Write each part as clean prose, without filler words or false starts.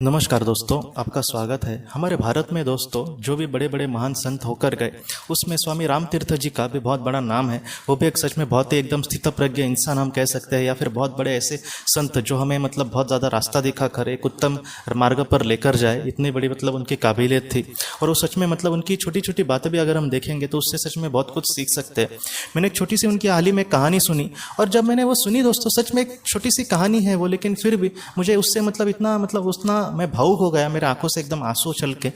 नमस्कार दोस्तों, आपका स्वागत है हमारे भारत में। दोस्तों, जो भी बड़े बड़े महान संत होकर गए उसमें स्वामी राम तीर्थ जी का भी बहुत बड़ा नाम है। वो भी एक सच में बहुत ही एकदम स्थितप्रज्ञ इंसान हम कह सकते हैं, या फिर बहुत बड़े ऐसे संत जो हमें बहुत ज़्यादा रास्ता दिखा कर एक उत्तम मार्ग पर लेकर जाए। इतनी बड़ी उनकी काबिलियत थी, और वो सच में उनकी छोटी छोटी बातें भी अगर हम देखेंगे तो उससे सच में बहुत कुछ सीख सकते हैं। मैंने एक छोटी सी उनकी हाल ही में कहानी सुनी, और जब मैंने वो सुनी दोस्तों, सच में एक छोटी सी कहानी है वो, लेकिन फिर भी मुझे उससे इतना उतना मैं भावुक हो गया, मेरे आंखों से एकदम आंसू छल के।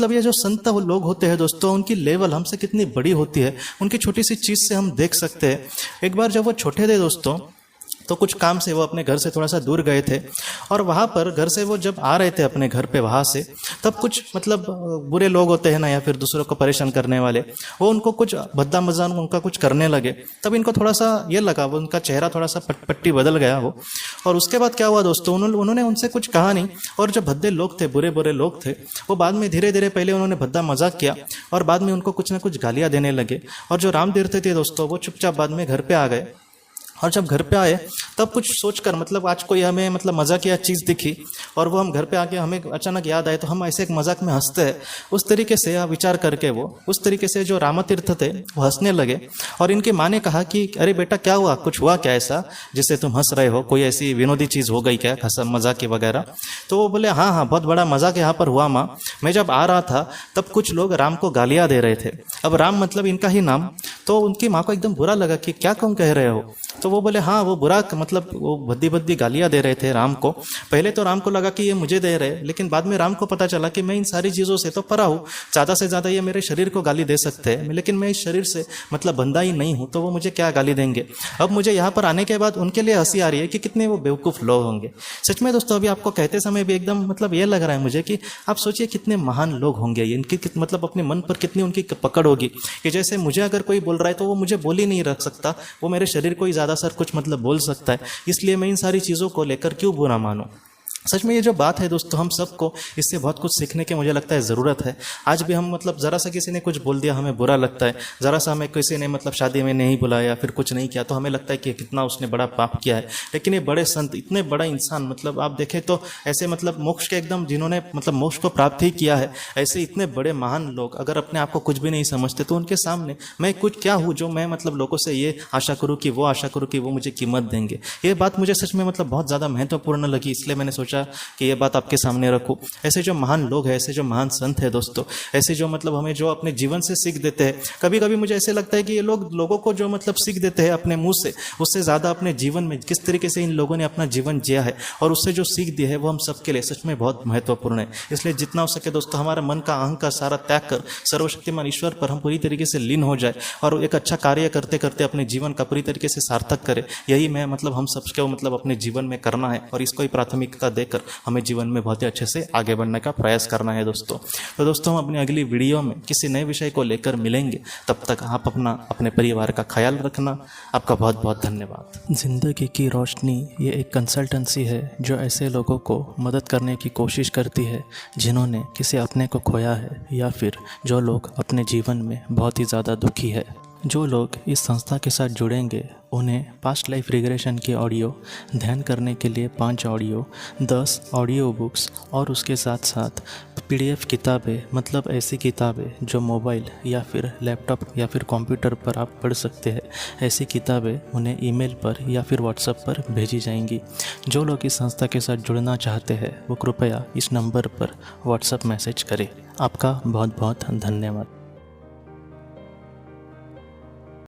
ये जो संत लोग होते हैं दोस्तों, उनकी लेवल हमसे कितनी बड़ी होती है, उनकी छोटी सी चीज़ से हम देख सकते हैं। एक बार जब वो छोटे थे दोस्तों, तो कुछ काम से वो अपने घर से थोड़ा सा दूर गए थे, और वहाँ पर घर से वो जब आ रहे थे अपने घर पे वहाँ से, तब कुछ बुरे लोग होते हैं ना, या फिर दूसरों को परेशान करने वाले, वो उनको कुछ भद्दा मजाक उनका कुछ करने लगे। तब इनको थोड़ा सा ये लगा, वो उनका चेहरा थोड़ा सा पट्टी बदल गया वो। और उसके बाद क्या हुआ दोस्तों, उन्होंने उनसे कुछ कहा नहीं, और जो भद्दे लोग थे, बुरे बुरे लोग थे, वो बाद में धीरे धीरे पहले उन्होंने भद्दा मजाक किया, और बाद में उनको कुछ ना कुछ गालियाँ देने लगे। और जो राम तीर्थ थे दोस्तों, वो चुपचाप बाद में घर पे आ गए। और जब घर पे आए तब कुछ सोचकर आज कोई हमें मजाकिया चीज़ दिखी, और वो हम घर पे आके हमें अचानक याद आए, तो हम ऐसे एक मजाक में हंसते हैं। उस तरीके से विचार करके वो उस तरीके से जो रामतीर्थ थे वो हंसने लगे। और इनकी माँ ने कहा कि अरे बेटा, क्या हुआ, कुछ हुआ क्या ऐसा जिससे तुम हंस रहे हो, कोई ऐसी विनोदी चीज़ हो गई क्या, हंसा मजाक वगैरह। तो वो बोले हाँ हाँ, बहुत बड़ा मजाक यहाँ पर हुआ माँ। मैं जब आ रहा था तब कुछ लोग राम को गालियाँ दे रहे थे। अब राम इनका ही नाम। तो उनकी माँ को एकदम बुरा लगा कि क्या कौन कह रहे हो। तो वो बोले हाँ, वो बुरा वो भद्दी भद्दी गालियाँ दे रहे थे राम को। पहले तो राम को लगा कि ये मुझे दे रहे, लेकिन बाद में राम को पता चला कि मैं इन सारी चीज़ों से तो परा हूँ, ज़्यादा से ज़्यादा ये मेरे शरीर को गाली दे सकते हैं, लेकिन मैं इस शरीर से बंधा ही नहीं हूँ, तो वो मुझे क्या गाली देंगे। अब मुझे यहाँ पर आने के बाद उनके लिए हंसी आ रही है कि कितने वो बेवकूफ़ लोग होंगे। सच में दोस्तों, अभी आपको कहते समय भी एकदम ये लग रहा है मुझे कि आप सोचिए कितने महान लोग होंगे, इनकी अपने मन पर कितनी उनकी पकड़ होगी, कि जैसे मुझे अगर कोई बोल रहा है तो वो मुझे बोल ही नहीं रख सकता, वो मेरे शरीर को ही ज़्यादा सर कुछ बोल सकता है, इसलिए मैं इन सारी चीज़ों को लेकर क्यों बुरा मानूं। सच में ये जो बात है दोस्तों, हम सबको इससे बहुत कुछ सीखने की मुझे लगता है ज़रूरत है। आज भी हम ज़रा सा किसी ने कुछ बोल दिया हमें बुरा लगता है, ज़रा सा हमें किसी ने शादी में नहीं बुलाया या फिर कुछ नहीं किया तो हमें लगता है कि कितना उसने बड़ा पाप किया है। लेकिन ये बड़े संत, इतने बड़ा इंसान, आप देखें तो ऐसे मोक्ष के एकदम, जिन्होंने मोक्ष को प्राप्त ही किया है, ऐसे इतने बड़े महान लोग अगर अपने आप को कुछ भी नहीं समझते तो उनके सामने मैं कुछ क्या हूँ जो मैं लोगों से ये आशा करूँ कि वो आशा करूँ कि वो मुझे कीमत देंगे। ये बात मुझे सच में बहुत ज़्यादा महत्वपूर्ण लगी, इसलिए मैंने सोचा कि ये बात आपके सामने रखूं। ऐसे जो महान लोग हैं, ऐसे जो महान संत हैं दोस्तों, ऐसे जो हमें जो अपने जीवन से सीख देते हैं, कभी कभी मुझे ऐसे लगता है कि ये लोगों को जो सीख देते हैं अपने मुंह से, उससे ज़्यादा अपने जीवन में किस तरीके से इन लोगों ने अपना जीवन जिया है और उससे जो सीख दी है वो हम सबके लिए सच में बहुत महत्वपूर्ण है। इसलिए जितना हो सके दोस्तों, हमारा मन का अहंकार सारा त्याग कर सर्वशक्तिमान ईश्वर पर हम पूरी तरीके से लीन हो जाए और एक अच्छा कार्य करते करते अपने जीवन का पूरी तरीके से सार्थक करें। यही मैं हम सबको अपने जीवन में करना है, और इसको ही प्राथमिकता देकर हमें जीवन में बहुत ही अच्छे से आगे बढ़ने का प्रयास करना है दोस्तों। तो दोस्तों, हम अपनी अगली वीडियो में किसी नए विषय को लेकर मिलेंगे। तब तक आप अपने परिवार का ख्याल रखना। आपका बहुत बहुत धन्यवाद। जिंदगी की रोशनी ये एक कंसल्टेंसी है जो ऐसे लोगों को मदद करने की कोशिश करती है जिन्होंने किसी अपने को खोया है, या फिर जो लोग अपने जीवन में बहुत ही ज़्यादा दुखी है। जो लोग इस संस्था के साथ जुड़ेंगे उन्हें पास्ट लाइफ रिग्रेशन की ऑडियो, ध्यान करने के लिए 5 ऑडियो, 10 ऑडियो बुक्स और उसके साथ साथ PDF किताबें, ऐसी किताबें जो मोबाइल या फिर लैपटॉप या फिर कंप्यूटर पर आप पढ़ सकते हैं, ऐसी किताबें उन्हें ईमेल पर या फिर व्हाट्सएप पर भेजी जाएंगी। जो लोग इस संस्था के साथ जुड़ना चाहते हैं वो कृपया इस नंबर पर व्हाट्सएप मैसेज करें। आपका बहुत बहुत धन्यवाद।